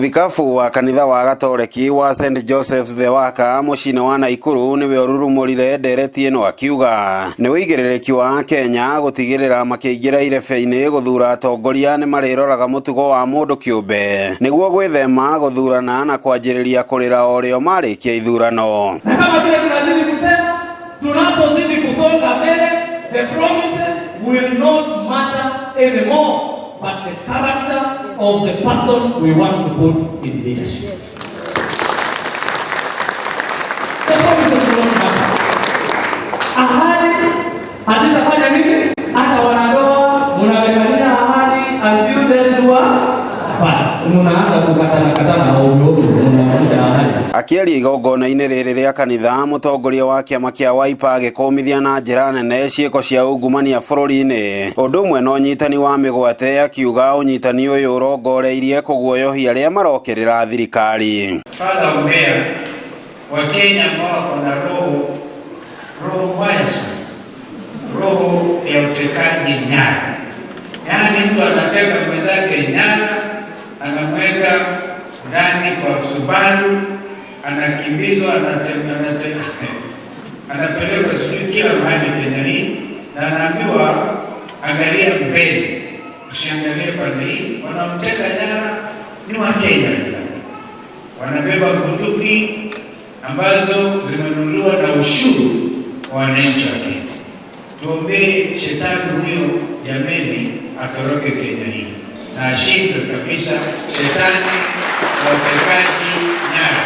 Muthikabu wa kanitha wa Gatoreki wa St Joseph's the Waka mucine wa Naikuru niwe ururumurire ndereti ino akiuga ni wigerereki wa Kenya gutigirira makiingira irebe-ini guthura atongoria ni mariroraga mutugo wa mundu kiumbe niguo gwithema guthurana na kwanjiriria kurira orio marikia ithurano. Na kama vile tunazidi kusema, tunapozidi kusonga mbele, the promises will not matter anymore, but the character of the person we want to put in leadership. The promises will not matter. Ahadi hazitafanya nini? Hata wanandoa mnawekania ahadi until then do us. Hapana, mnaanza kukatana ovyo mnakuja ahadi. Akiaria igongona-ini riri ria kanitha, mutongoria wa kiama kia Wiper agikumithia na njira nene ciiko cia ungumania bururi-ini undu umwe na unyitani wa migwate, akiuga unyitani uyu urongoreirie kuguoyohia aria marokirira thirikari. Father Umbea wa Kenya ambao wako na roho mbaya, roho ya utekaji nyara. Yaani mtu anateka mwenzake nyara, anamweka ndani kwa Subaru, anakimbizwa, anapelekwa sijui kila mahali Kenya hii, na anaambiwa angalia mbele, usiangalie pande hii. Wanamteka nyara ni Wakenya, wanabeba bunduki ambazo zimenunuliwa na ushuru wa wananchi wa Kenya. Tuombee shetani huyo jameni atoroke Kenya hii na ashindwe kabisa shetani wa utekaji nyara.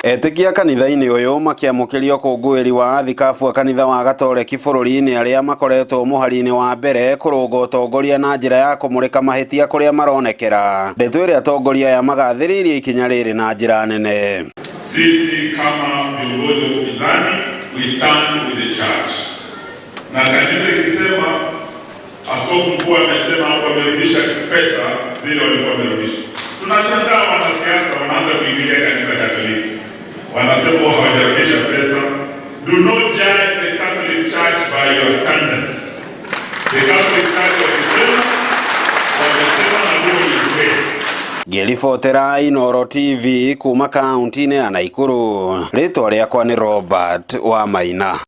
Etikia kanitha-ini uyu makiamukirio kungwiri wa athikabu a kanitha wa Gatoreki bururi-ini aria makoretwo muhari-ini wa mbere kurunga utongoria na njira ya kumurika mahitia kuria maronekera. Ndeto iria atongoria aya magathiririe ikinya riri na njira nene. Sisi kama viongozi wa upinzani we stand with the church. Na kanisa ikisema askofu mkuu amesema wamerudisha pesa zile walikuwa wamerudisha. Tunashangaa wanasiasa wanaanza kuingilia kanisa Katoliki. Wanasema hawajarudisha pesa. Do not judge the Catholic Church by your standards. The Catholic Church wamesema na huo ni kweli. Ngiribotera Inooro TV kuma kaunti-ini ya Naikuru. Ritwa riakwa ni Robert Wamaina.